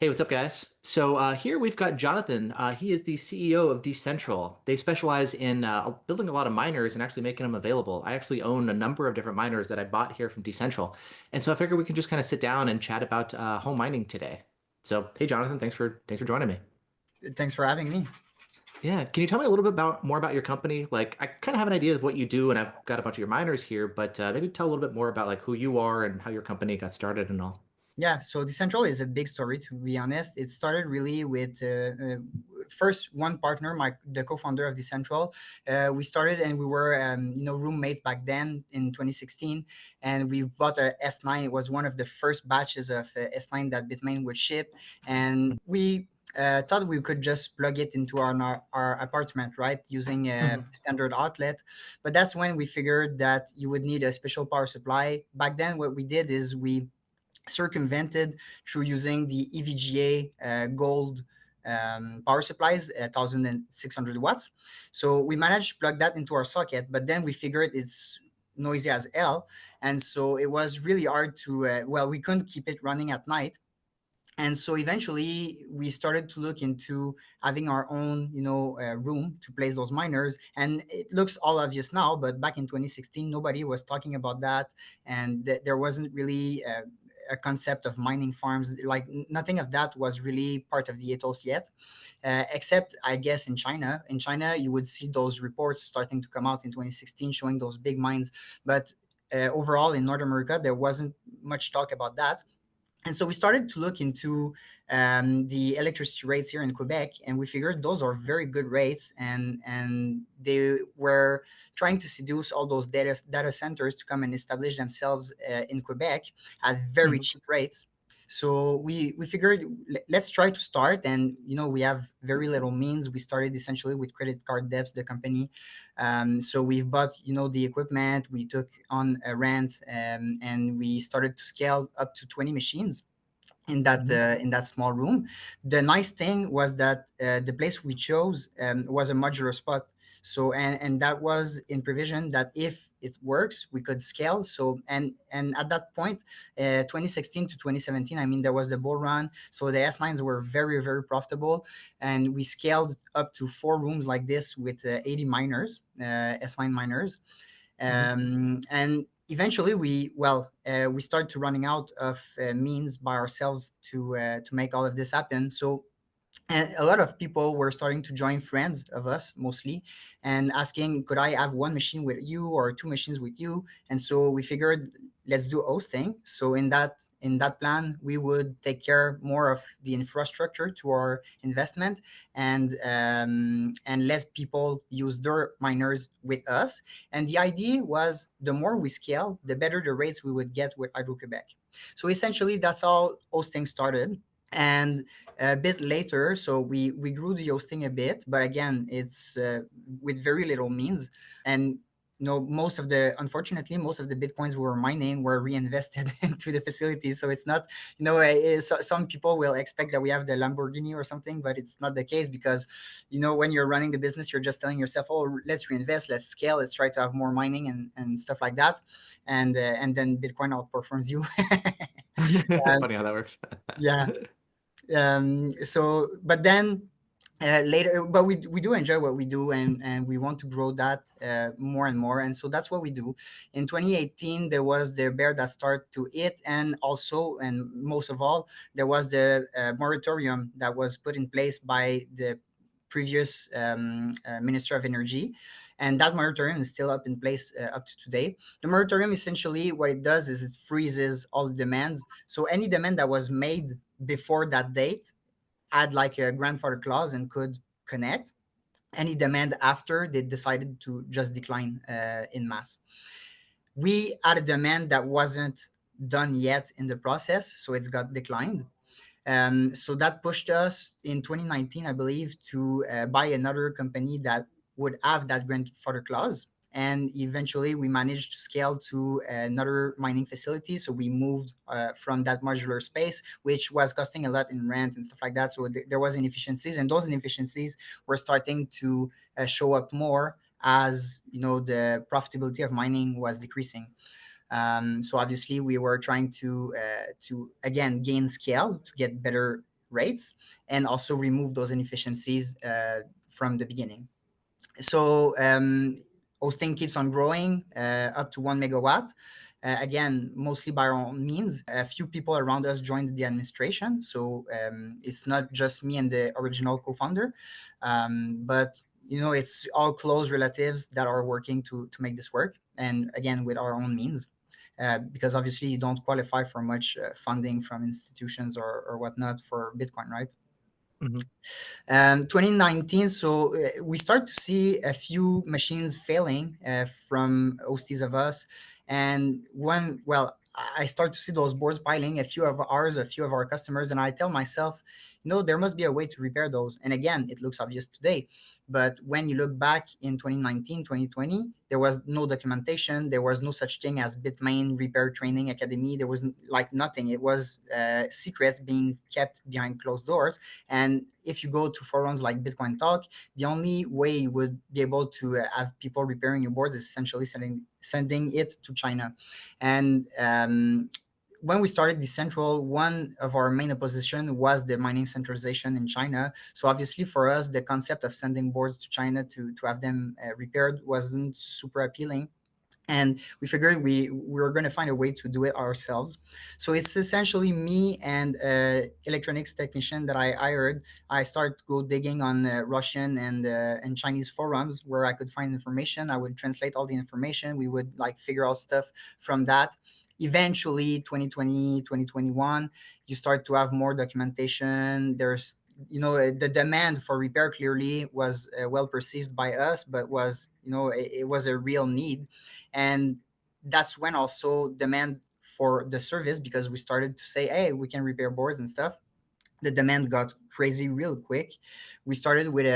Hey, what's up, guys? So here we've got Jonathan. He is the CEO of DCentral. They specialize in building a lot of miners and actually making them available. I actually own a number of different miners that I bought here from DCentral, and so I figured we can just kind of sit down and chat about home mining today. So, hey, Jonathan, thanks for joining me. Thanks for having me. Yeah, can you tell me a little bit more about your company? Like, I kind of have an idea of what you do, and I've got a bunch of your miners here, but maybe tell a little bit more about like who you are and how your company got started and all. Yeah, so DCentral is a big story, to be honest. It started really with first one partner, the co-founder of DCentral. We started and we were, roommates back then in 2016, and we bought a S9. It was one of the first batches of S9 that Bitmain would ship, and we thought we could just plug it into our apartment, right, using a Mhm. standard outlet. But that's when we figured that you would need a special power supply. Back then, what we did is we circumvented through using the EVGA gold power supplies, 1600 watts. So we managed to plug that into our socket, but then we figured it's noisy as hell. And so it was really hard to, we couldn't keep it running at night. And so eventually we started to look into having our own room to place those miners, and it looks all obvious now, but back in 2016 nobody was talking about that, and there wasn't really a concept of mining farms. Like nothing of that was really part of the ethos yet, except I guess in China you would see those reports starting to come out in 2016 showing those big mines, but overall in North America there wasn't much talk about that. And so we started to look into the electricity rates here in Quebec, and we figured those are very good rates, and they were trying to seduce all those data centers to come and establish themselves in Quebec at very Mhm. cheap rates. So we figured let's try to start, and we have very little means. We started essentially with credit card debts, the company. So we've bought the equipment, we took on a rent, and we started to scale up to 20 machines Mhm. in that small room. The nice thing was that the place we chose was a modular spot. So and that was in provision that if it works, we could scale. So and at that point, 2016 to 2017, I mean, there was the bull run. So the S9s were very very profitable, and we scaled up to four rooms like this with 80 miners, S9 miners, Mhm. and eventually we started to running out of means by ourselves to make all of this happen. So and a lot of people were starting to join, friends of us mostly, and asking, could I have one machine with you or two machines with you? And so we figured, let's do hosting. So in that plan, we would take care more of the infrastructure to our investment, and let people use their miners with us. And the idea was, the more we scale, the better the rates we would get with Hydro Quebec. So essentially, that's how hosting started. And a bit later, so we grew the hosting a bit, but again, it's with very little means. And unfortunately most of the bitcoins we were mining were reinvested into the facility. So it's not, some people will expect that we have the Lamborghini or something, but it's not the case, because when you're running the business, you're just telling yourself, oh, let's reinvest, let's scale, let's try to have more mining and stuff like that. And then Bitcoin outperforms you. um, Funny how that works. yeah. But then later, but we do enjoy what we do, and we want to grow that more and more, and so that's what we do. In 2018 there was the bear that started to hit, and also, and most of all, there was the moratorium that was put in place by the previous minister of energy, and that moratorium is still up in place up to today. The moratorium, essentially what it does is it freezes all the demands. So any demand that was made before that date had like a grandfather clause and could connect. Any demand after, they decided to just decline in mass. We had a demand that wasn't done yet in the process, so it's got declined. So that pushed us in 2019, I believe, to buy another company that would have that grandfather clause. And eventually, we managed to scale to another mining facility. So we moved from that modular space, which was costing a lot in rent and stuff like that. So there was inefficiencies, and those inefficiencies were starting to show up more as the profitability of mining was decreasing. So obviously we were trying to again gain scale to get better rates and also remove those inefficiencies from the beginning. So hosting keeps on growing up to 1 megawatt. Again, mostly by our own means. A few people around us joined the administration, so it's not just me and the original co-founder, but it's all close relatives that are working to make this work. And again, with our own means, because obviously you don't qualify for much funding from institutions or whatnot for Bitcoin, right? Hmm. 2019, so we start to see a few machines failing from hosties of us. And I start to see those boards piling, a few of ours, a few of our customers, and I tell myself, there must be a way to repair those. And again, it looks obvious today, but when you look back in 2019, 2020, there was no documentation. There was no such thing as Bitmain Repair Training Academy. There was like nothing. It was secrets being kept behind closed doors. And if you go to forums like Bitcoin Talk, the only way you would be able to have people repairing your boards is essentially sending it to China. And when we started DCentral, one of our main opposition was the mining centralization in China. So obviously for us, the concept of sending boards to China to have them repaired wasn't super appealing, and we figured we were going to find a way to do it ourselves. So it's essentially me and electronics technician that I hired. I start go digging on Russian and Chinese forums where I could find information. I would translate all the information. We would like figure out stuff from that. Eventually 2020, 2021, you start to have more documentation. There's the demand for repair clearly was well perceived by us, but was it was a real need. And that's when also demand for the service, because we started to say, hey, we can repair boards and stuff, the demand got crazy real quick. We started with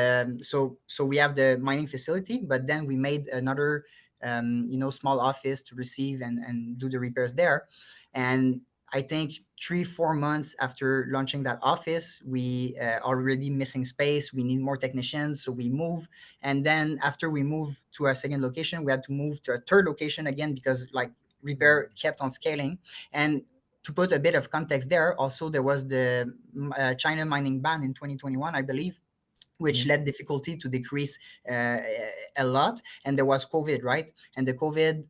so we have the mining facility, but then we made another small office to receive and do the repairs there. And I think 3-4 months after launching that office, we already missing space. We need more technicians, so we move. And then after we move to a second location, we had to move to a third location again, because like repair kept on scaling. And to put a bit of context there, also there was the China mining ban in 2021, I believe, which Hmm. led difficulty to decrease uh, a lot. And there was COVID, right? And the COVID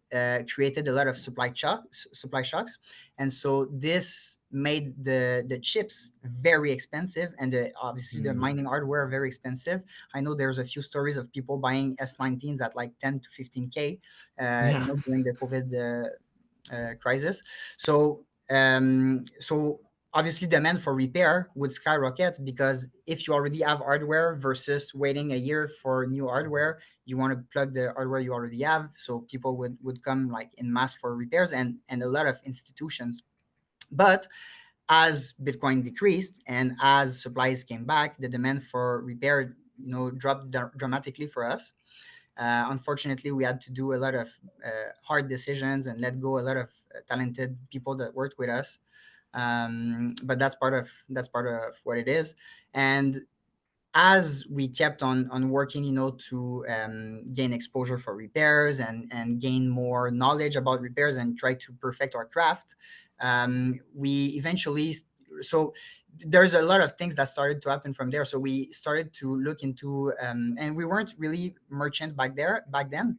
created a lot of supply shocks. And so this made the chips very expensive, and obviously the Mm. mining hardware very expensive. I know there's a few stories of people buying S19s at like 10 to 15K, Yeah. during the COVID crisis. So obviously demand for repair would skyrocket, because if you already have hardware versus waiting a year for new hardware, you want to plug the hardware you already have. So people would come like in mass for repairs, and a lot of institutions. But as Bitcoin decreased and as supplies came back, the demand for repair dropped dramatically for us. Unfortunately, we had to do a lot of hard decisions and let go a lot of talented people that worked with us. But that's part of what it is. And as we kept on working, to gain exposure for repairs and gain more knowledge about repairs and try to perfect our craft, we eventually so there's a lot of things that started to happen from there. So we started to look into, and we weren't really merchant back then. Mhm.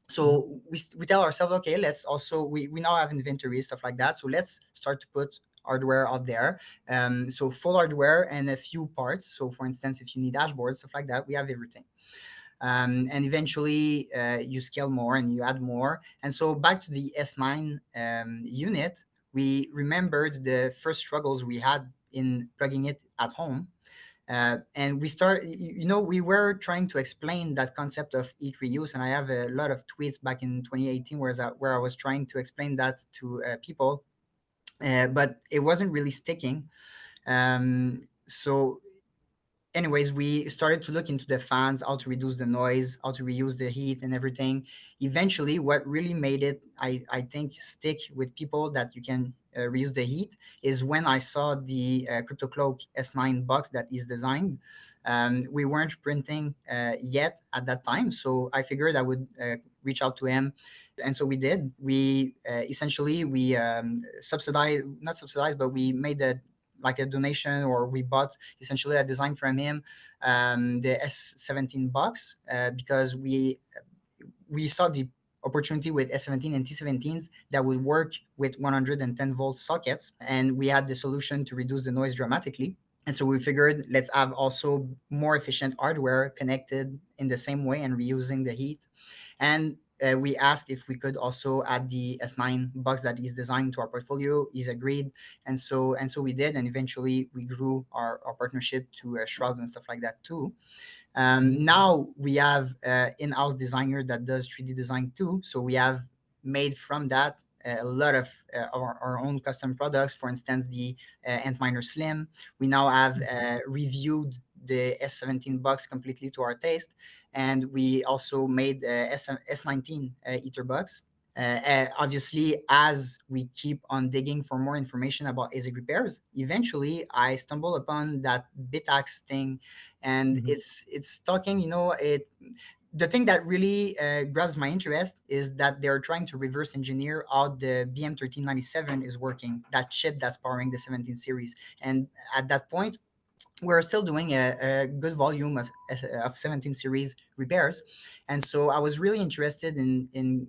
So we tell ourselves, okay, let's also we now have inventory, stuff like that, so let's start to put hardware out there. So full hardware and a few parts. So for instance, if you need dashboards, stuff like that, we have everything. And eventually you scale more and you add more. And so back to the S9 unit, we remembered the first struggles we had in plugging it at home. And we were trying to explain that concept of heat reuse. And I have a lot of tweets back in 2018 where I was trying to explain that to people, but it wasn't really sticking. So anyways, we started to look into the fans, how to reduce the noise, how to reuse the heat and everything. Eventually, what really made it, I think, stick with people that you can reuse the heat is when I saw the CryptoCloak S9 box that is designed. We weren't printing yet at that time, so I figured I would reach out to him, and so we did. We essentially we subsidized, not subsidized, but we made like a donation, or we bought essentially a design from him, the S17 box, because we saw the opportunity with S17 and T17s that would work with 110-volt sockets, and we had the solution to reduce the noise dramatically. And so we figured, let's have also more efficient hardware connected in the same way and reusing the heat. And we asked if we could also add the S9 box that is designed to our portfolio. He's agreed, and so we did, and eventually we grew our partnership to shrouds and stuff like that too. Now we have in-house designer that does 3D design too. So we have made from that a lot of our own custom products. For instance, the Antminer Slim. We now have reviewed the S17 box completely to our taste, and we also made S19 Ether box. Obviously, as we keep on digging for more information about ASIC repairs, eventually I stumble upon that Bitaxe thing, and Mm-hmm. it's talking. The thing that really grabs my interest is that they're trying to reverse engineer how the BM1397 is working, that chip that's powering the 17 series. And at that point, we're still doing a good volume of 17 series repairs. And so I was really interested in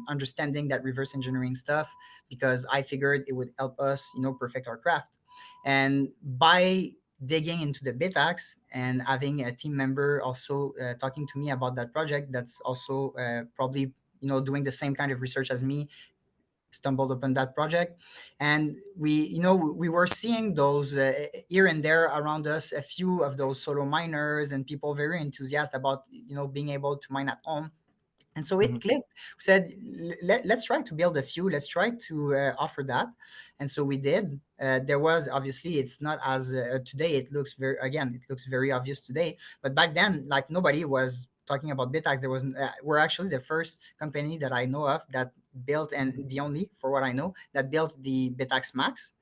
understanding that reverse engineering stuff, because I figured it would help us, perfect our craft. And by digging into the Bitaxe and having a team member also talking to me about that project, that's also probably doing the same kind of research as me, stumbled upon that project. And we were seeing those here and there around us, a few of those solo miners and people very enthusiastic about being able to mine at home. And so it clicked. We said, let's try to build a few. Let's try to offer that. And so we did. There was, obviously, it's not as today. It looks it looks very obvious today. But back then, like, nobody was talking about Bitaxe. There was, we're actually the first company that I know of that built, and the only, for what I know, that built the Bitaxe Max.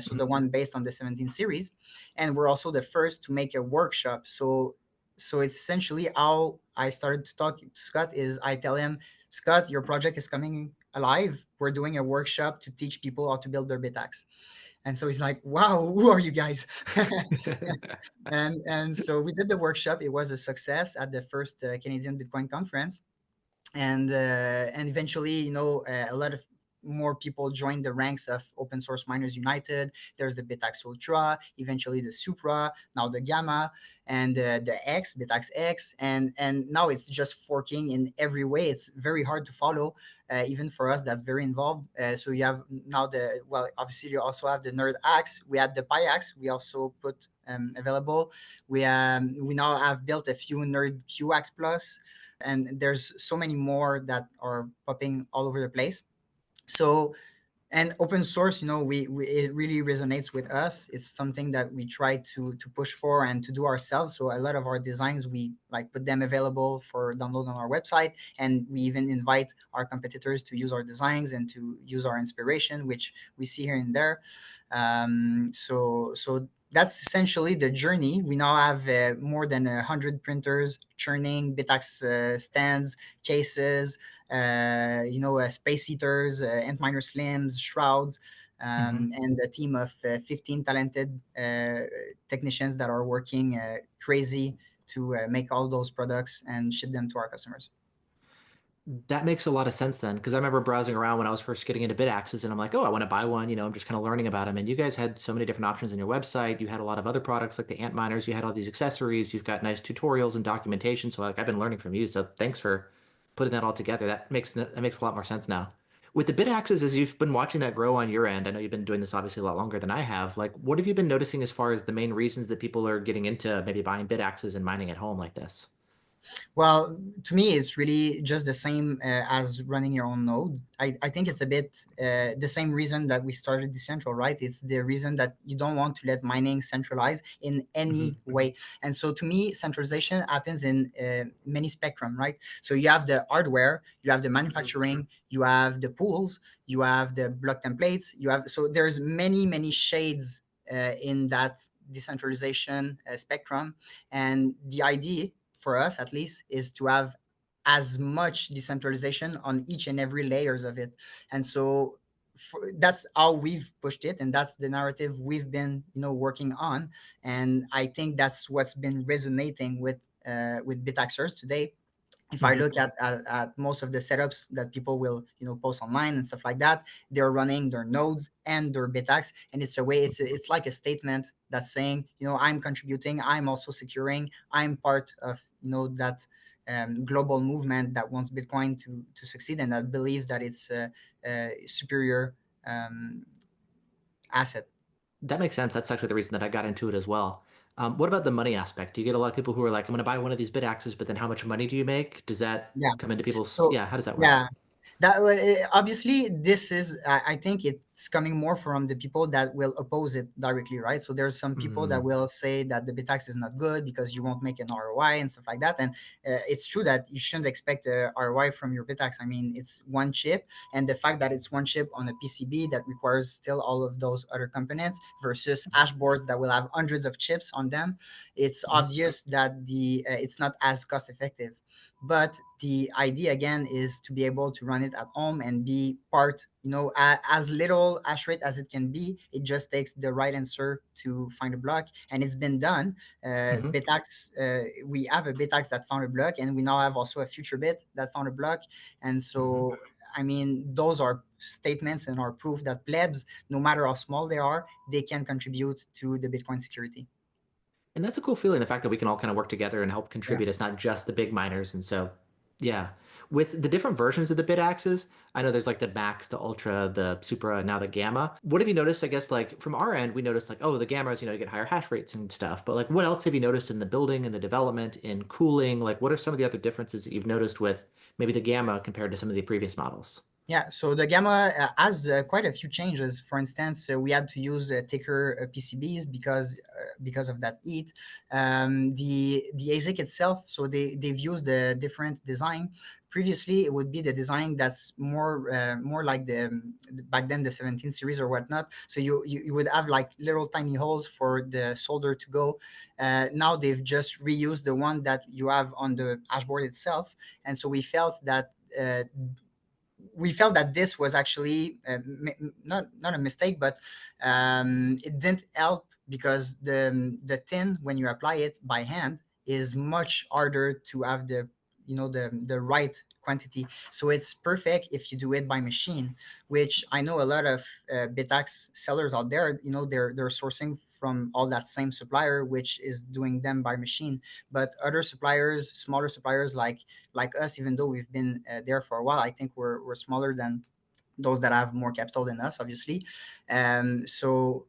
So the one based on the 17 series, and we're also the first to make a workshop. So it's essentially how I started to talk to Scott. Is I tell him, Scott, your project is coming alive. We're doing a workshop to teach people how to build their Bitaxe. And so he's like, wow, who are you guys? And so we did the workshop. It was a success at the first Canadian Bitcoin conference. And eventually, a lot of more people joined the ranks of Open Source Miners United. There's the Bitaxe Ultra, eventually the Supra, now the Gamma, and the X, Bitaxe X, and now it's just forking in every way. It's very hard to follow, even for us that's very involved. So you have now obviously you also have the Nerd Axe. We had the Pi Axe. We also put available. We now have built a few Nerd Q Axe Plus, and there's so many more that are popping all over the place. So, and open source, we it really resonates with us. It's something that we try to push for and to do ourselves. So a lot of our designs, we like put them available for download on our website, and we even invite our competitors to use our designs and to use our inspiration, which we see here and there. So that's essentially the journey. We now have more than 100 printers churning, Bitaxe stands, cases, space heaters, Antminer Slims, shrouds, Hmm. and a team of 15 talented technicians that are working crazy to make all those products and ship them to our customers. That makes a lot of sense then, because I remember browsing around when I was first getting into Bitaxes, and I'm like, oh, I want to buy one. I'm just kind of learning about them. And you guys had so many different options on your website. You had a lot of other products like the ant miners. You had all these accessories. You've got nice tutorials and documentation. So like I've been learning from you. So thanks for putting that all together. That makes a lot more sense now. With the Bitaxes, as you've been watching that grow on your end, I know you've been doing this obviously a lot longer than I have. Like, what have you been noticing as far as the main reasons that people are getting into maybe buying Bitaxes and mining at home like this? Well, to me, it's really just the same as running your own node. I think it's a bit the same reason that we started Decentral, right? It's the reason that you don't want to let mining centralize in any way. And so to me, centralization happens in many spectrum, right? So you have the hardware, you have the manufacturing, you have the pools, you have the block templates, so there's many shades in that decentralization spectrum. And the idea for us at least is to have as much decentralization on each and every layers of it. And so that's how we've pushed it, and that's the narrative we've been, working on. And I think that's what's been resonating with Bitaxers today. If I Hmm. look at most of the setups that people will, post online and stuff like that, they're running their nodes and their Bitax, and it's a way, it's like a statement that's saying, I'm contributing, I'm also securing, I'm part of, that global movement that wants Bitcoin to succeed, and that believes that it's a superior um, asset. That makes sense. That's actually the reason that I got into it as well. What about the money aspect? Do you get a lot of people who are like, I'm going to buy one of these bit axes, but then how much money do you make? Does that Yeah. come into people's, So yeah, how does that work? yeah, obviously this is, I think it's coming more from the people that will oppose it directly, right? So there's some people that Mm, will say that the Bitax is not good because you won't make an ROI and stuff like that. And it's true that you shouldn't expect a ROI from your Bitax. I mean, it's one chip, and the fact that it's one chip on a PCB that requires still all of those other components versus hash boards that will have hundreds of chips on them, it's mhm, obvious that the it's not as cost effective. But the idea again is to be able to run it at home and be part, as little hash rate as it can be. It just takes the right answer to find a block, and it's been done. mhm. Bitax, we have a Bitax that found a block, and we now have also a future bit that found a block. And Mhm. so, I mean, those are statements and are proof that plebs, no matter how small they are, they can contribute to the Bitcoin security. And that's a cool feeling, the fact that we can all kind of work together and help Yeah. contribute. It's not just the big miners. And so, yeah. With the different versions of the bit axes, I know there's like the Max, the Ultra, the Supra, and now the Gamma. What have you noticed? I guess like from our end, we noticed like, oh, the Gammas, you get higher hash rates and stuff. But like, what else have you noticed in the building and the development, in cooling? Like, what are some of the other differences that you've noticed with maybe the Gamma compared to some of the previous models? Yeah, so the Gamma has quite a few changes. For instance, we had to use thicker PCBs because of that heat. The ASIC itself, so they've used a different design. Previously, it would be the design that's more like back then the 17 series or whatnot. So you would have like little tiny holes for the solder to go. Now they've just reused the one that you have on the dashboard itself, and so we felt that this was actually not a mistake, but it didn't help because the tin, when you apply it by hand, is much harder to have the right quantity. So it's perfect if you do it by machine, which I know a lot of Bitax sellers out there. They're sourcing from all that same supplier, which is doing them by machine. But other suppliers, smaller suppliers like us, even though we've been there for a while, I think we're smaller than those that have more capital than us, obviously. So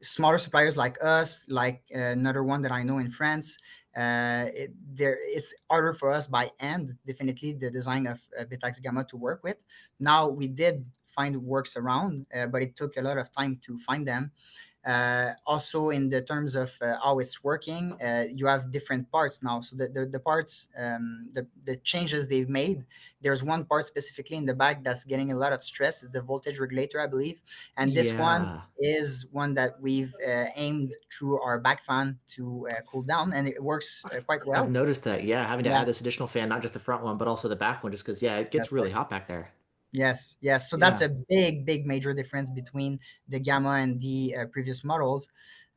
smaller suppliers like us, like another one that I know in France, it's harder for us by hand, definitely, the design of Bitaxe Gamma to work with. Now we did find works around, but it took a lot of time to find them. Also, in the terms of how it's working, you have different parts now. So the parts, the changes they've made, there's one part specifically in the back that's getting a lot of stress. Is the voltage regulator, I believe. And this one Yeah. is one that we've aimed through our back fan to cool down, and it works I've, quite I've well. noticed that, yeah, having to Yeah, add this additional fan, not just the front one, but also the back one, just because, yeah, it gets that's really right. hot back there. Yes, yes. So that's Yeah. a big major difference between the Gamma and the previous models.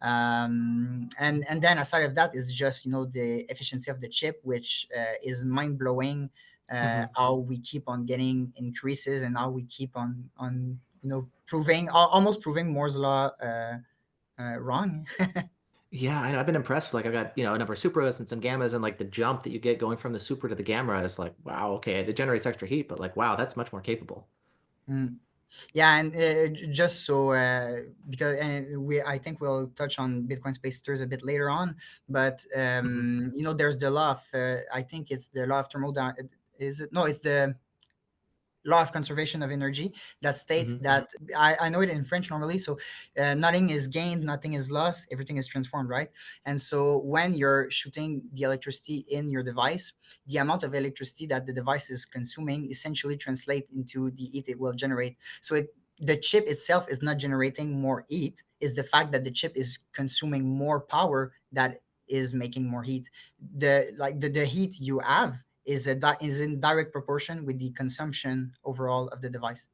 And then aside of that is just the efficiency of the chip, which is mind blowing. Hmm. How we keep on getting increases, and how we keep on proving, almost proving Moore's law wrong. Yeah, I know. I've been impressed. Like I've got, a number of Supras and some Gammas, and like the jump that you get going from the Supra to the Gamma is like, wow, okay, it generates extra heat, but like, wow, that's much more capable. Mm. Yeah, and just so because I think we'll touch on Bitcoin spacers a bit later on, but Hmm. there's the law of I think it's the law of is it? No, it's the law of conservation of energy that states Hmm. that I know it in French normally. So nothing is gained, nothing is lost, everything is transformed, right? And so when you're shooting the electricity in your device, the amount of electricity that the device is consuming essentially translate into the heat it will generate. So the chip itself is not generating more heat, is the fact that the chip is consuming more power that is making more heat. The heat you have is in direct proportion with the consumption overall of the device.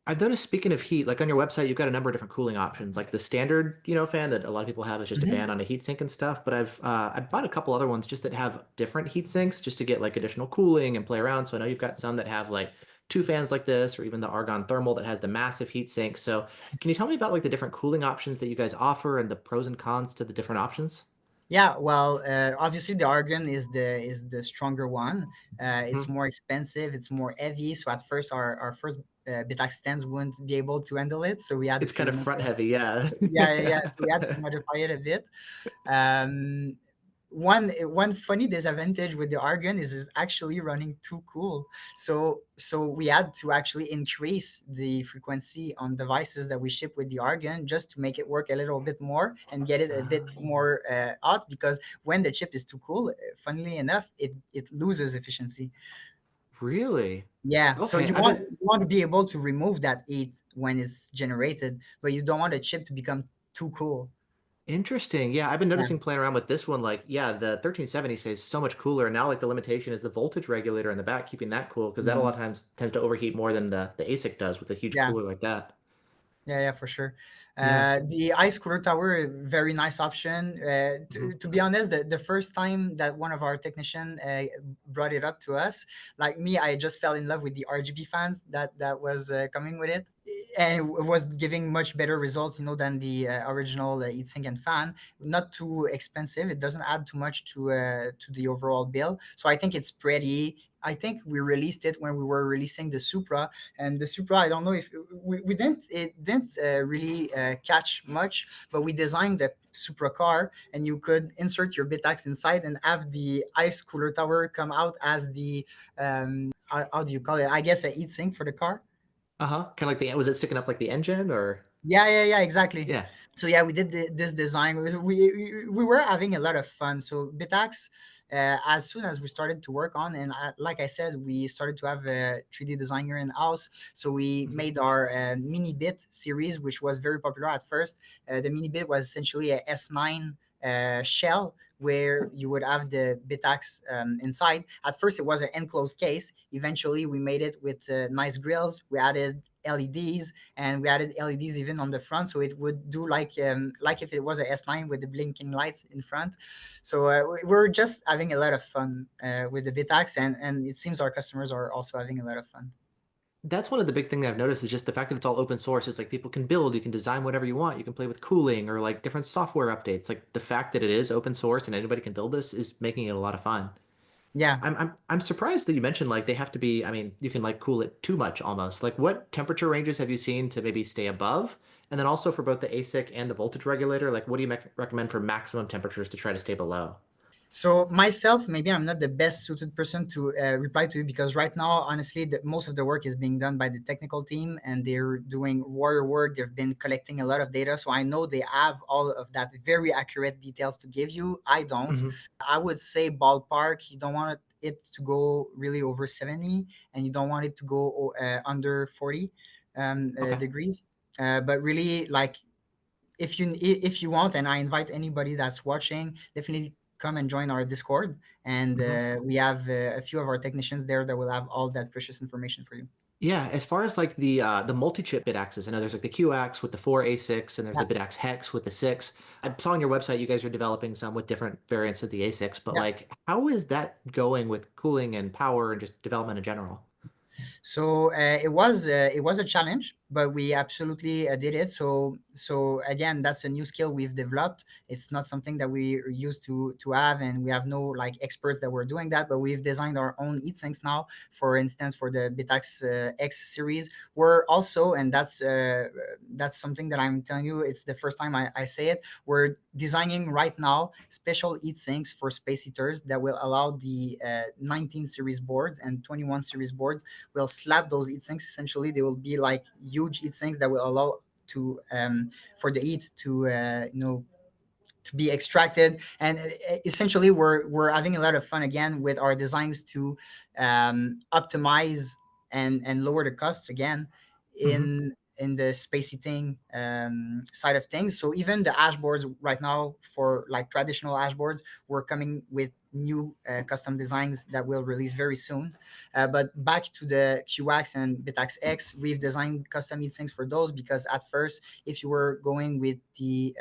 I've noticed, speaking of heat, like on your website, you've got a number of different cooling options, like the standard, fan that a lot of people have is just a fan Mhm. on a heatsink and stuff. But I bought a couple other ones just that have different heat sinks, just to get like additional cooling and play around. So I know you've got some that have like two fans like this, or even the Argon Thermal that has the massive heat sink. So can you tell me about like the different cooling options that you guys offer and the pros and cons to the different options? Yeah, well, obviously the argon is the stronger one. It's Mhm. more expensive. It's more heavy. So at first, our first Bitaxe stands wouldn't be able to handle it. So we had It's kind to of front heavy, yeah. yeah. So we had to modify it a bit. Um, one funny disadvantage with the argon is it's actually running too cool. So we had to actually increase the frequency on devices that we ship with the argon just to make it work a little bit more and get it a bit more hot, because when the chip is too cool, funnily enough, it loses efficiency. Really? Yeah, so Okay, I've been you want to be able to remove that heat when it's generated, but you don't want the chip to become too cool. Interesting. Yeah, I've been Yeah. noticing playing around with this one. Like, yeah, the 1370 stays so much cooler. And now, like, the limitation is the voltage regulator in the back, keeping that cool, because that a lot Mhm. of times tends to overheat more than the ASIC does with a huge Yeah. cooler like that. Yeah, for sure. Yeah. The ice cooler tower, very nice option. Hmm. To be honest, the first time that one of our technician brought it up to us, like me, I just fell in love with the RGB fans that was coming with it, and it was giving much better results, than the original heatsink and fan. Not too expensive. It doesn't add too much to the overall bill. So I think it's pretty. I think we released it when we were releasing the Supra, and the Supra, I don't know if we didn't it didn't really catch much, but we designed the Supra car, and you could insert your Bitaxe inside and have the ice cooler tower come out as the how do you call it, I guess, a heat sink for the car. Uh-huh. Kind of like was it sticking up like the engine or? Yeah, exactly. Yeah. So yeah, we did this design. We were having a lot of fun. So Bitax, as soon as we started to work on, and like I said, we started to have a 3D designer in house. So we Hmm. made our mini bit series, which was very popular at first. The mini bit was essentially a S9 shell where you would have the Bitax inside. At first, it was an enclosed case. Eventually, we made it with nice grills. We added LEDs, and we added LEDs even on the front, so it would do like if it was a S9 with the blinking lights in front. So we're just having a lot of fun with the Bitax, and it seems our customers are also having a lot of fun. That's one of the big things that I've noticed is just the fact that it's all open source. It's like people can build, you can design whatever you want, you can play with cooling or like different software updates. Like the fact that it is open source and anybody can build this is making it a lot of fun. Yeah. I'm surprised that you mentioned like they have to be, I mean, you can like cool it too much almost. Like what temperature ranges have you seen to maybe stay above? And then also for both the ASIC and the voltage regulator, like what do you recommend for maximum temperatures to try to stay below? So myself, maybe I'm not the best suited person to reply to you, because right now, honestly, most of the work is being done by the technical team, and they're doing warrior work. They've been collecting a lot of data, so I know they have all of that very accurate details to give you. I don't. Hmm. I would say ballpark. You don't want it to go really over 70, and you don't want it to go under 40 Okay. degrees. But really, like, if you want, and I invite anybody that's watching, definitely come and join our Discord, and Hmm. we have a few of our technicians there that will have all that precious information for you. Yeah, as far as like the multi-chip bit axes, I know there's like the QX with the four A6 and there's Yeah, the Bitaxe Hex with the six. I saw on your website you guys are developing some with different variants of the A6, but yeah. like how is that going with cooling and power and just development in general? So it was a challenge, but we absolutely did it. So again, that's a new skill we've developed. It's not something that we are used to have, and we have no like experts that were doing that. But we've designed our own heat sinks now. For instance, for the Bitax X series, we're also, and that's something that I'm telling you. It's the first time I say it. We're designing right now special heat sinks for space heaters that will allow the 19 series boards and 21 series boards will slap those heat sinks. Essentially, they will be like huge heat sinks that will allow to for the heat to to be extracted. And essentially, we're having a lot of fun again with our designs to optimize and lower the costs again. Hmm. In in the space heating side of things. So even the ashboards right now, for like traditional ashboards, we're coming with new custom designs that will release very soon. But back to the QX and Bitaxe X, we've designed custom heatsinks for those because at first, if you were going with the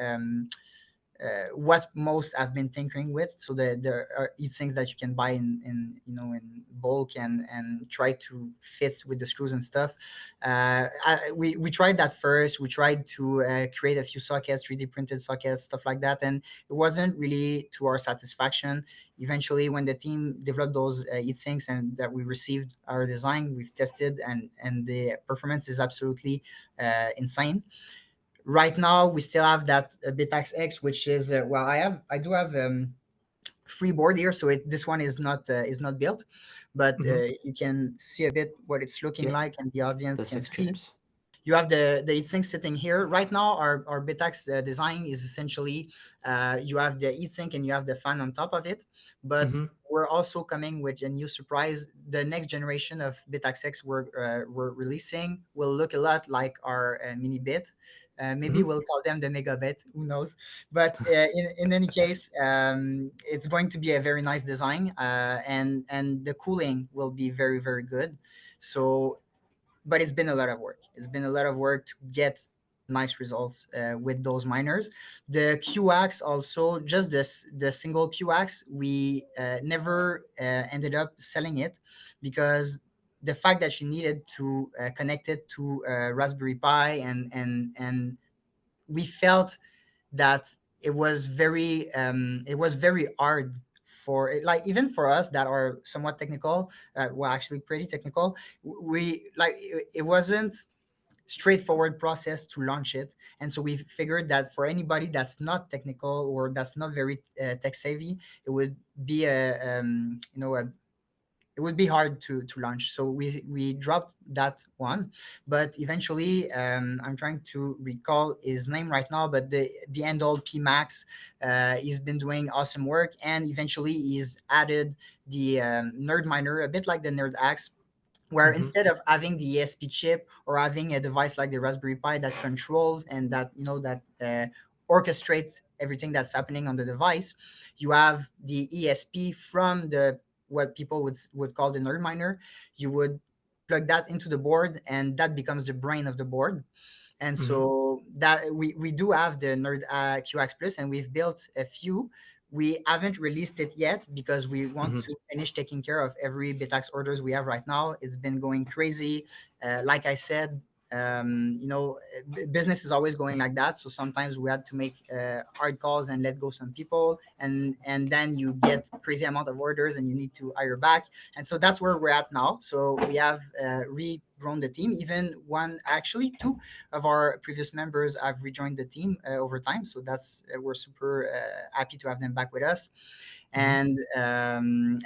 what most have been tinkering with. So the each things that you can buy in in bulk and try to fit with the screws and stuff. We tried that first. We tried to create a few sockets, 3D printed sockets, stuff like that, and it wasn't really to our satisfaction. Eventually, when the team developed those heat sinks and that we received our design, we've tested and the performance is absolutely insane. Right now we still have that Bitaxe X, which is well, I do have free board here, so this one is not built, but Hmm. you can see a bit what it's looking Yeah, like, and the the audience can six see. chips. You have the heatsink sitting here right now. Our Bitax design is essentially you have the heatsink and you have the fan on top of it, but Hmm. we're also coming with a new surprise. The next generation of Bitax X we're releasing will look a lot like our mini bit. Maybe Hmm. we'll call them the megabit, who knows. But in any case, it's going to be a very nice design, and the cooling will be very very good. So but it's been a lot of work. It's been a lot of work to get nice results with those miners. The QX also, just the single QX, we never ended up selling it because the fact that you needed to connect it to Raspberry Pi and we felt that it was very hard for like even for us that are somewhat technical, well actually pretty technical, we like it wasn't straightforward process to launch it. And so we figured that for anybody that's not technical or that's not very tech savvy, it would be it would be hard to launch. So we dropped that one, but eventually, I'm trying to recall his name right now, but the end old P Max, he's been doing awesome work, and eventually he's added the Nerd Miner, a bit like the Nerd Axe, where Hmm. instead of having the ESP chip or having a device like the Raspberry Pi that controls and that that orchestrates everything that's happening on the device, you have the ESP from the what people would call the nerd miner. You would plug that into the board, and that becomes the brain of the board. And Hmm. so that we do have the Nerd QX Plus, and we've built a few. We haven't released it yet because we want Hmm. to finish taking care of every Bitax orders we have right now. It's been going crazy. Like I said, business is always going like that. So sometimes we had to make hard calls and let go some people, and then you get crazy amount of orders and you need to hire back. And so that's where we're at now. So we have regrown the team. Even one, actually two of our previous members have rejoined the team over time. So that's we're super happy to have them back with us. Hmm.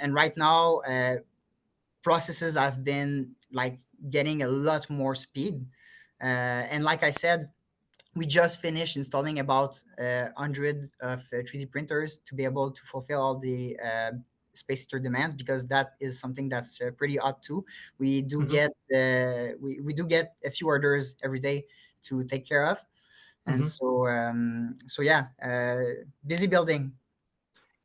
And right now, processes have been like getting a lot more speed. And like I said, we just finished installing about 100 of 3D printers to be able to fulfill all the space heater demands, because that is something that's pretty odd too. Hmm. We do get a few orders every day to take care of, and Hmm. so yeah, busy building.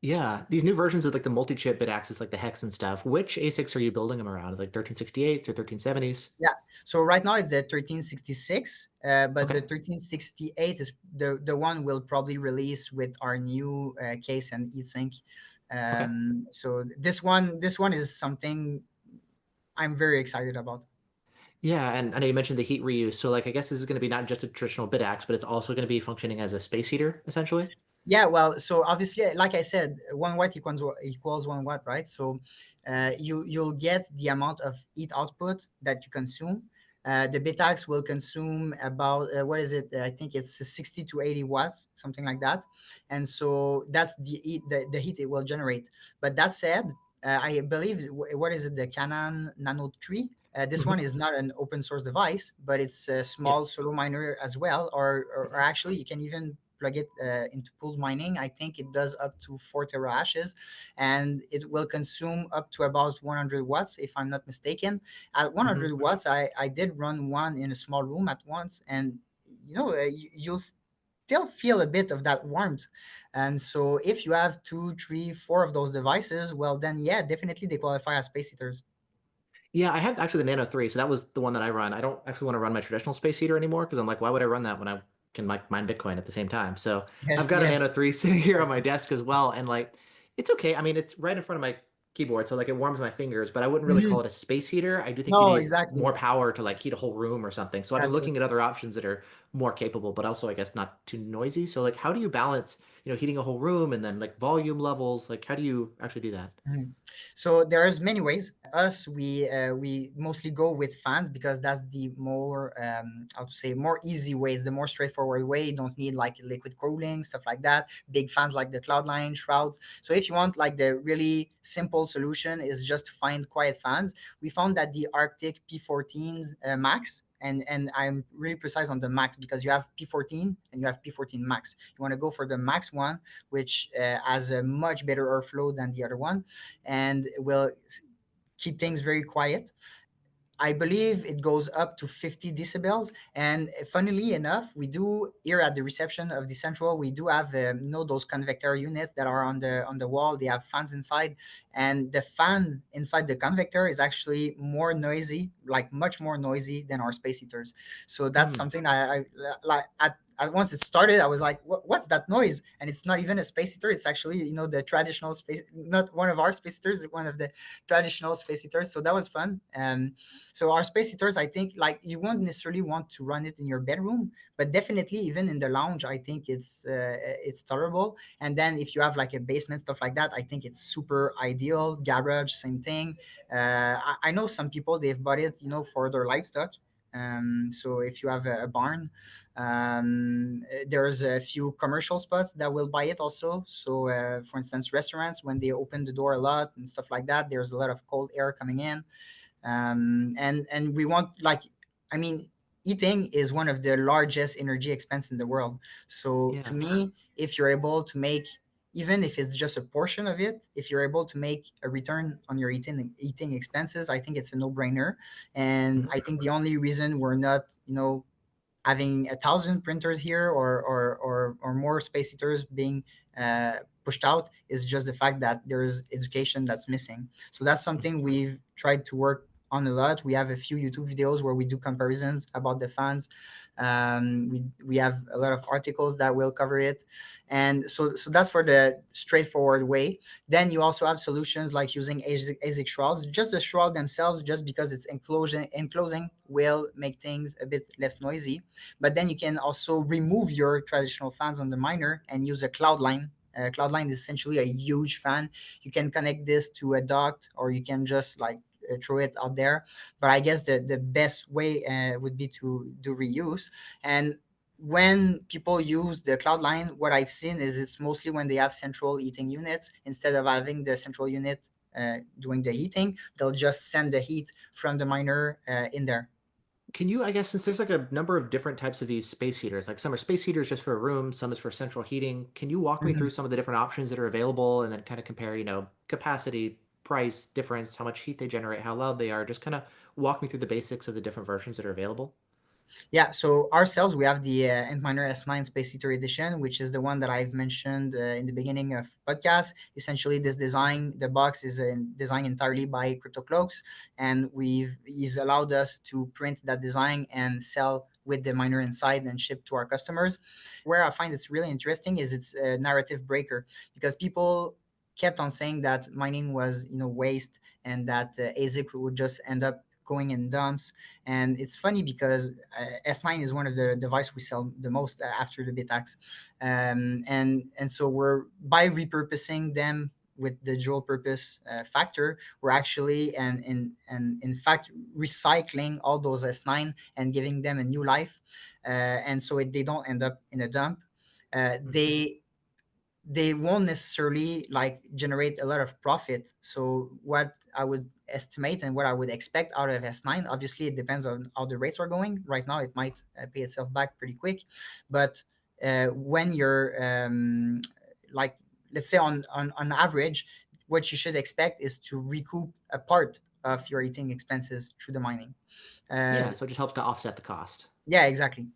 Yeah, these new versions of like the multi-chip Bitaxes, like the Hex and stuff. Which ASICs are you building them around? Is it like 1368s or 1370s? Yeah. So right now it's the 1366, but the Okay. 1368 is the one we'll probably release with our new case and eSync. Okay. So this one is something I'm very excited about. Yeah, and I know you mentioned the heat reuse. So like I guess this is going to be not just a traditional Bitax, but it's also going to be functioning as a space heater, essentially. Yeah, well, so obviously, like I said, 1 watt equals 1 watt, right? So you'll get the amount of heat output that you consume. The Bitax will consume about what is it? I think it's 60 to 80 watts, something like that. And so that's the heat it will generate. But that said, I believe what is it? The Canon Nano 3. This one Hmm. is not an open source device, but it's a Yeah. small solo miner as well, or actually you can even plug it into pooled mining. I think it does up to 4 terahashes, and it will consume up to about 100 watts, if I'm not mistaken. At Hmm. 100 watts, I did run one in a small room at once, and you'll still feel a bit of that warmth. And so, if you have two, three, four of those devices, well, then yeah, definitely they qualify as space heaters. Yeah, I have actually the Nano 3, so that was the one that I run. I don't actually want to run my traditional space heater anymore because I'm like, why would I run that when I can like mine Bitcoin at the same time? So I've Yes, got a Nano yes. 3 sitting here on my desk as well, and like it's okay. I mean, it's right in front of my keyboard, so like it warms my fingers, but I wouldn't really call Mhm. it a space heater. I do think you No, need exactly. more power to like heat a whole room or something. So I've been That's it. looking at other options that are more capable, but also I guess not too noisy. So like how do you balance, heating a whole room and then like volume levels? Like how do you actually do that? Mhm. So there's many ways. Us, we mostly go with fans because that's the more how to say more easy ways, the more straightforward way. You don't need like liquid cooling stuff like that. Big fans like the Cloudline shrouds. So if you want like the really simple solution is just to find quiet fans. We found that the Arctic P14s Max. And I'm really precise on the max because you have P14 and you have P14 Max. You want to go for the max one, which has a much better airflow than the other one and will keep things very quiet. I believe it goes up to 50 decibels. And funnily enough, we do here at the reception of DCentral, we do have those convector units that are on the wall. They have fans inside, and the fan inside the convector is actually more noisy, like much more noisy than our space heaters. So that's Hmm. something I like at once it started, I was like, "What's that noise?" And it's not even a space heater. It's actually the traditional space, not one of our space heaters, one of the traditional space heaters. So that was fun. So our space heaters, I think, like you won't necessarily want to run it in your bedroom, but definitely even in the lounge, I think it's tolerable. And then if you have like a basement stuff like that, I think it's super ideal. Garage, same thing. I know some people they've bought it, for their livestock. So if you have a barn, there's a few commercial spots that will buy it also. So for instance, restaurants when they open the door a lot and stuff like that, there's a lot of cold air coming in, and we want like I mean eating is one of the largest energy expense in the world. So to Yeah. me, if you're able to make, even if it's just a portion of it, if you're able to make a return on your eating expenses, I think it's a no-brainer. And Mhm. I think the only reason we're not having 1,000 printers here or more space heaters being pushed out is just the fact that there's education that's missing. So that's something we've tried to work on a lot. We have a few YouTube videos where we do comparisons about the fans. We have a lot of articles that will cover it, and so that's for the straightforward way. Then you also have solutions like using ASIC shrouds. Just the shroud themselves, just because it's enclosing, will make things a bit less noisy. But then you can also remove your traditional fans on the miner and use a Cloudline. Cloudline is essentially a huge fan. You can connect this to a dock, or you can just like throw it out there. But I guess the best way would be to do reuse. And when people use the Cloudline, what I've seen is it's mostly when they have central heating units. Instead of having the central unit doing the heating, they'll just send the heat from the miner in there. Can you, I guess, since there's like a number of different types of these space heaters, like some are space heaters just for a room, some is for central heating. Can you walk me through Mhm. some of the different options that are available and then kind of compare, capacity, price difference, how much heat they generate, how loud they are? Just kind of walk me through the basics of the different versions that are available. Yeah, so ourselves, we have the Antminer S9 Space Heater Edition, which is the one that I've mentioned in the beginning of podcast. Essentially, this design, the box is designed entirely by CryptoCloaks, and he's allowed us to print that design and sell with the miner inside and ship to our customers. Where I find it's really interesting is it's a narrative breaker because people kept on saying that mining was waste and that ASIC would just end up going in dumps. And it's funny because S9 is one of the devices we sell the most after the Bitaxe, and so we're by repurposing them with the dual purpose factor, we're actually and in fact recycling all those S9 and giving them a new life, and so they don't end up in a dump. Mhm. They won't necessarily like generate a lot of profit. So what I would estimate and what I would expect out of S9, obviously it depends on how the rates are going. Right now, it might pay itself back pretty quick, but when you're like, let's say on average, what you should expect is to recoup a part of your heating expenses through the mining. Yeah, uh, so it just helps to offset the cost. yeah, exactly.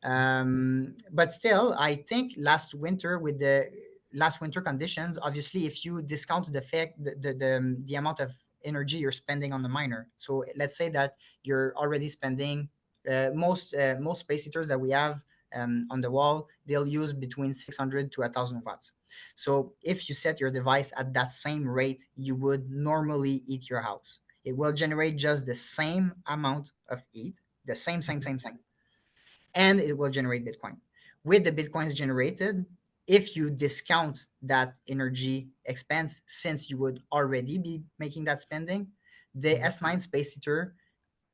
But still, I think last winter conditions, obviously, if you discount the fact the amount of energy you're spending on the miner. So let's say that you're already spending most space heaters that we have on the wall, they'll use between 600 to 1,000 watts. So if you set your device at that same rate you would normally heat your house, it will generate just the same amount of heat, the same, and it will generate Bitcoin. With the Bitcoins generated, if you discount that energy expense, since you would already be making that spending, the Mhm. S9 space heater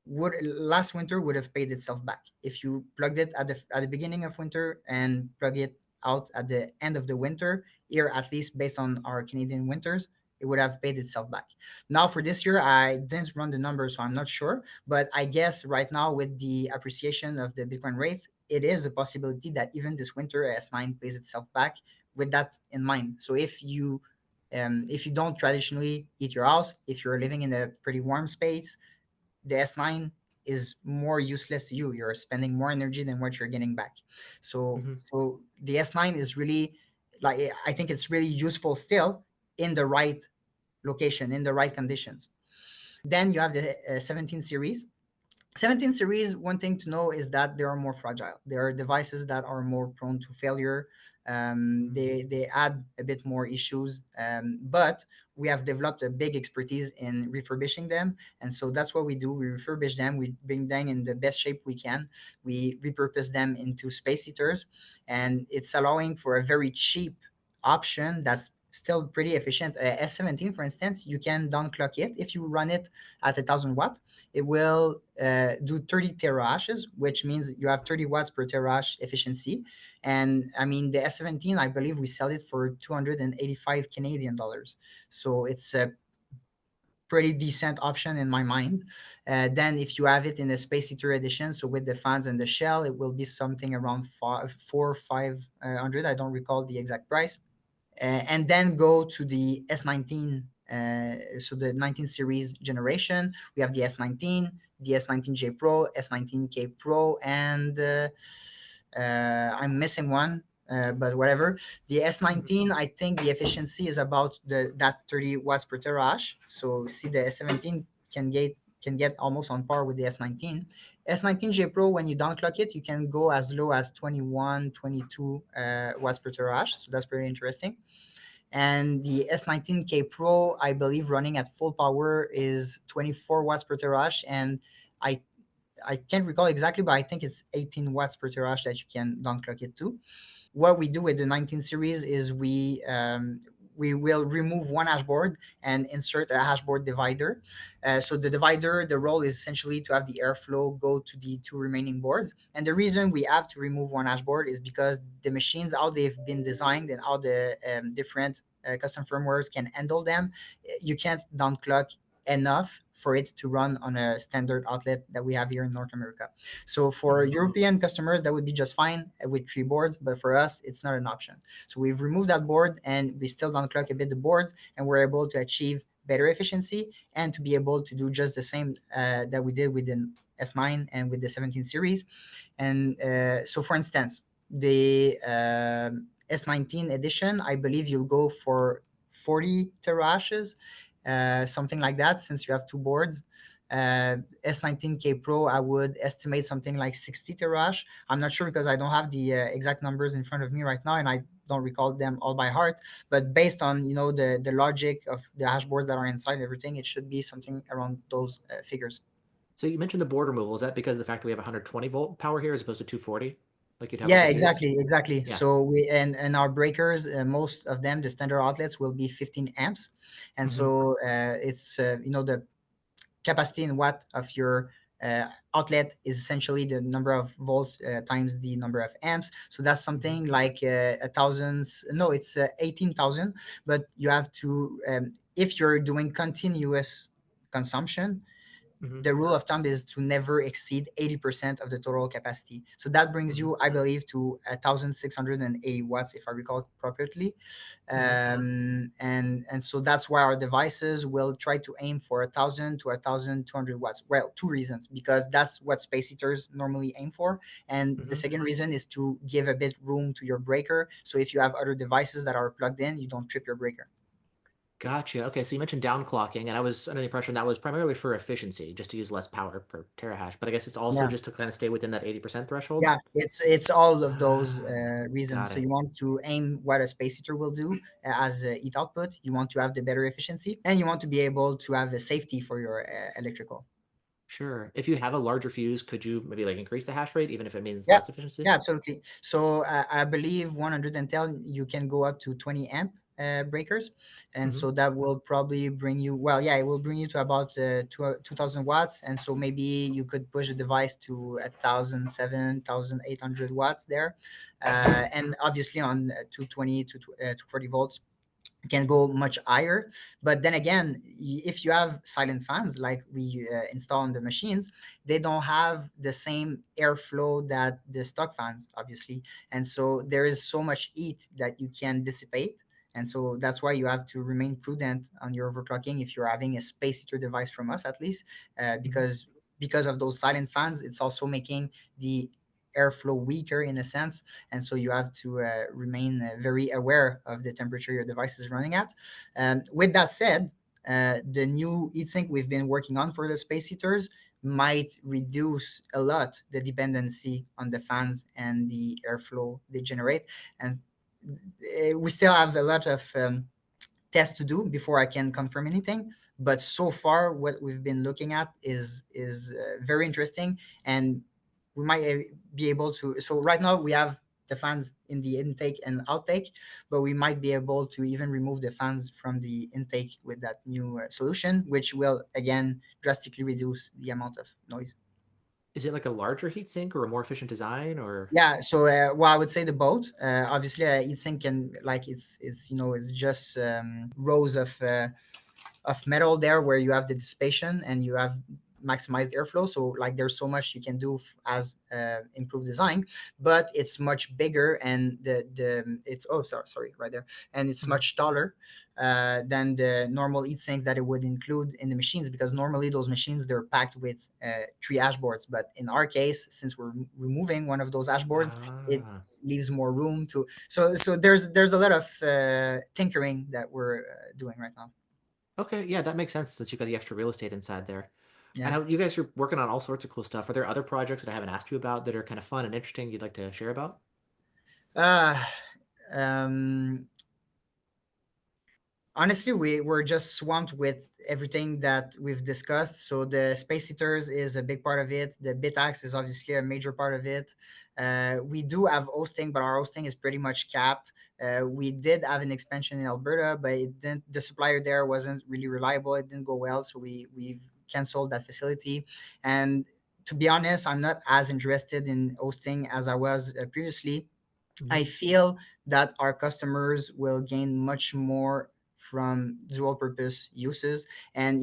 would last winter would have paid itself back. If you plugged it at the beginning of winter and plug it out at the end of the winter, here at least based on our Canadian winters, it would have paid itself back. Now for this year, I didn't run the numbers, so I'm not sure. But I guess right now with the appreciation of the Bitcoin rates, it is a possibility that even this winter S9 pays itself back with that in mind. So if you don't traditionally heat your house, if you're living in a pretty warm space, the S9 is more useless to you. You're spending more energy than what you're getting back. Mhm. So the S9 is really, like, I think it's really useful still in the right location, in the right conditions. Then you have the 17 series. 17 series, one thing to know is that they are more fragile. There are devices that are more prone to failure. Mhm. They add a bit more issues, but we have developed a big expertise in refurbishing them, and so that's what we do. We refurbish them, we bring them in the best shape we can, we repurpose them into space heaters, and it's allowing for a very cheap option that's still pretty efficient. S17, for instance, you can downclock it if you run it at 1,000 watt. It will do 30 terahashes, which means you have 30 watts per terahash efficiency. And I mean, the S17, I believe we sell it for 285 Canadian dollars. So it's a pretty decent option in my mind. Then if you have it in the space heater edition, so with the fans and the shell, it will be something around four, 500. I don't recall the exact price. And then go to the S19. So the 19 series generation, we have the S19, the S19J Pro, S19K Pro, and I'm missing one, but whatever. The S19, I think the efficiency is about that 30 watts per terahash. So see, the S17 can get almost on par with the S19. S19J Pro, when you downclock it, you can go as low as 21, 22 watts per terahash. So that's pretty interesting. And the S19K Pro, I believe, running at full power is 24 watts per terahash. And I I can't recall exactly, but I think it's 18 watts per terahash that you can downclock it to. What we do with the 19 series is we will remove one hashboard and insert a hashboard divider. So the divider, the role is essentially to have the airflow go to the two remaining boards. And the reason we have to remove one hashboard is because the machines, how they've been designed and how the different custom firmwares can handle them, you can't downclock enough for it to run on a standard outlet that we have here in North America. So for Mhm. European customers, that would be just fine with three boards, but for us, it's not an option. So we've removed that board and we still unclock a bit the boards, and we're able to achieve better efficiency and to be able to do just the same that we did with the S9 and with the 17 series. And so, for instance, the S19 edition, I believe you'll go for 40 terahashes, something like that, since you have two boards. S19K Pro, I would estimate something like 60 terahash. I'm not sure because I don't have the exact numbers in front of me right now, and I don't recall them all by heart. But based on the logic of the hashboards that are inside everything, it should be something around those figures. So you mentioned the board removal. Is that because of the fact that we have 120-volt power here as opposed to 240, like you'd have Yeah, overseas? exactly. Yeah. So we and our breakers, most of them, the standard outlets will be 15 amps, and Hmm. so it's the capacity in watt of your outlet is essentially the number of volts times the number of amps. So that's Hmm. something like a thousand. No, it's 18,000. But you have to, if you're doing continuous consumption, Hmm. the rule of thumb is to never exceed 80% of the total capacity. So that brings Hmm. you, I believe, to 1,680 watts, if I recall properly. Hmm. And so that's why our devices will try to aim for 1,000 to 1,200 watts. Well, two reasons: because that's what space heaters normally aim for, and the Hmm. second reason is to give a bit room to your breaker. So if you have other devices that are plugged in, you don't trip your breaker. Gotcha. Okay, so you mentioned downclocking, and I was under the impression that was primarily for efficiency, just to use less power per terahash. But I guess it's also Yeah. just to kind of stay within that 80% threshold. Yeah, it's all of those Ah, reasons. got So you it. want to aim what a space heater will do as heat output. You want to have the better efficiency, and you want to be able to have a safety for your electrical. Sure. If you have a larger fuse, could you maybe like increase the hash rate, even if it means Yeah, less efficiency? yeah, absolutely. So I believe 110 you can go up to 20 amp breakers, and Hmm. so that will probably bring you, well, yeah, it will bring you to about 2,000 watts, and so maybe you could push the device to 1,800 watts there, and obviously on 220 to 240 volts can go much higher. But then again, if you have silent fans like we install on the machines, they don't have the same airflow that the stock fans, obviously. And so there is so much heat that you can dissipate. And so that's why you have to remain prudent on your overclocking if you're having a space heater device from us, at least, Hmm. because of those silent fans, it's also making the airflow weaker in a sense, and so you have to remain very aware of the temperature your device is running at. With that said, the new heatsink we've been working on for the space heaters might reduce a lot the dependency on the fans and the airflow they generate. And we still have a lot of test to do before I can confirm anything. But so far, what we've been looking at is very interesting, and we might be able to. So right now we have the fans in the intake and outtake, but we might be able to even remove the fans from the intake with that new solution, which will again drastically reduce the amount of noise. Is it like a larger heatsink or a more efficient design or? Yeah, so well, I would say the both. Obviously, heatsink can, like, it's it's just rows of metal there where you have the dissipation and you have maximized airflow. So like there's so much you can do as improved design, but it's much bigger, and the it's, oh, sorry, right there, and it's Mhm. much taller than the normal heat sinks that it would include in the machines, because normally those machines, they're packed with three ash boards, but in our case, since we're removing one of those ash boards, it Ah, leaves more room to, so there's a lot of tinkering that we're doing right now. okay. Yeah, that makes sense since you got the extra real estate inside there. I Yeah. know you guys are working on all sorts of cool stuff. Are there other projects that I haven't asked you about that are kind of fun and interesting you'd like to share about? Uh, um, Honestly, we're just swamped with everything that we've discussed. So the space heaters is a big part of it. The Bitaxe is obviously a major part of it. We do have hosting, but our hosting is pretty much capped. We did have an expansion in Alberta, but it didn't. The supplier there wasn't really reliable. It didn't go well, so we've canceled that facility. And to be honest, I'm not as interested in hosting as I was previously. Hmm. I feel that our customers will gain much more from dual purpose uses. And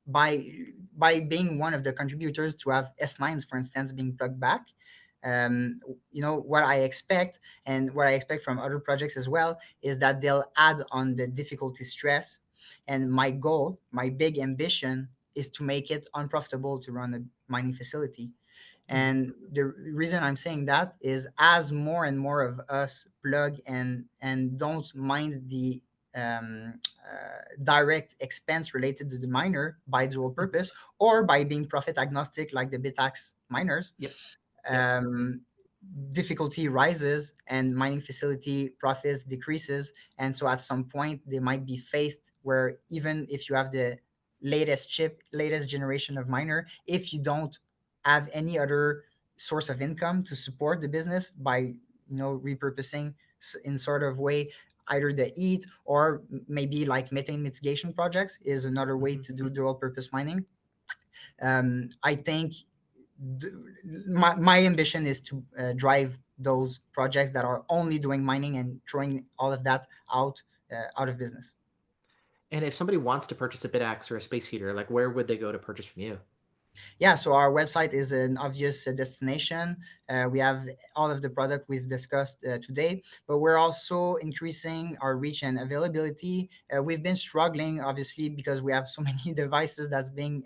by being one of the contributors to have S9s, for instance, being plugged back, what I expect, and what I expect from other projects as well, is that they'll add on the difficulty stress. And my goal, my big ambition, is to make it unprofitable to run a mining facility. Hmm. And the reason I'm saying that is, as more and more of us plug and don't mind the direct expense related to the miner by dual Hmm. purpose, or by being profit agnostic like the Bitax miners, Yep. Yep. um, difficulty rises and mining facility profits decreases. And so at some point they might be faced where, even if you have the latest chip, latest generation of miner, if you don't have any other source of income to support the business by repurposing in sort of way, either the heat or maybe like methane mitigation projects is another way Hmm. to do dual purpose mining. I think th- my ambition is to drive those projects that are only doing mining and throwing all of that out of business. And if somebody wants to purchase a Bitaxe or a space heater, like where would they go to purchase from you? Yeah, so our website is an obvious destination. We have all of the product we've discussed today, but we're also increasing our reach and availability. We've been struggling, obviously, because we have so many devices that's being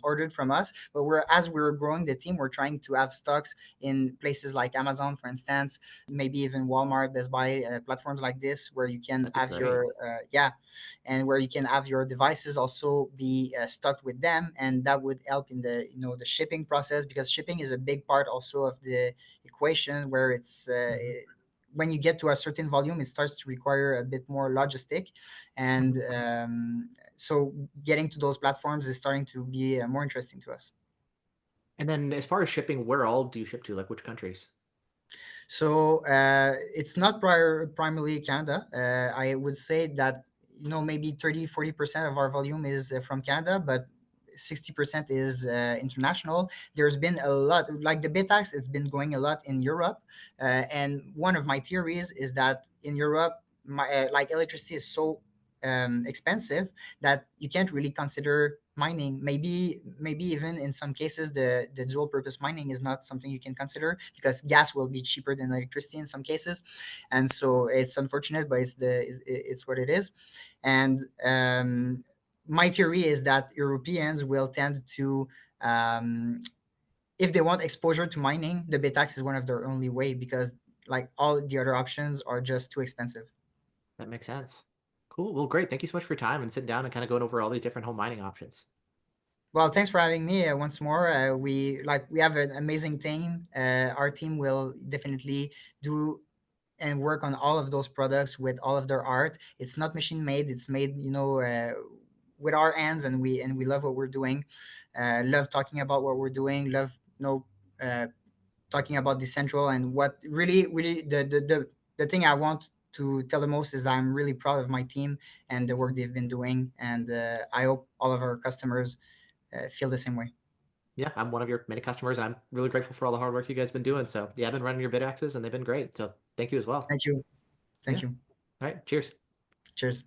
ordered from us. But we're growing the team, we're trying to have stocks in places like Amazon, for instance, maybe even Walmart, Best Buy, platforms like this, where you can That'd be have great. your and where you can have your devices also be stuck with them, and that would help in the the shipping process, because shipping is a big part also of the equation, where Mhm. when you get to a certain volume, it starts to require a bit more logistic, and Mhm. so getting to those platforms is starting to be more interesting to us. And then as far as shipping, where all do you ship to? Like which countries? So it's not primarily Canada. I would say that maybe 30-40% of our volume is from Canada, but 60% is international. There's been a lot, like the Bitaxe, it's been going a lot in Europe. And one of my theories is that in Europe, like electricity is so expensive that you can't really consider mining. Maybe even in some cases the dual purpose mining is not something you can consider, because gas will be cheaper than electricity in some cases, and so it's unfortunate, but it's what it is. And my theory is that Europeans will tend to, if they want exposure to mining, the Bitax is one of their only way, because like all the other options are just too expensive. That makes sense. Cool. Well, great. Thank you so much for your time and sitting down and kind of going over all these different home mining options. Well, thanks for having me once more. We have an amazing team. Our team will definitely do and work on all of those products with all of their art. It's not machine made. It's made, with our hands, and we love what we're doing. Love talking about what we're doing. Love, talking about DCentral, and what really, really the thing I want to tell the most is that I'm really proud of my team and the work they've been doing, and I hope all of our customers feel the same way. Yeah, I'm one of your many customers, and I'm really grateful for all the hard work you guys been doing. So yeah, I've been running your bid axes, and they've been great. So thank you as well. Thank you. Yeah. Thank you. All right. Cheers. Cheers.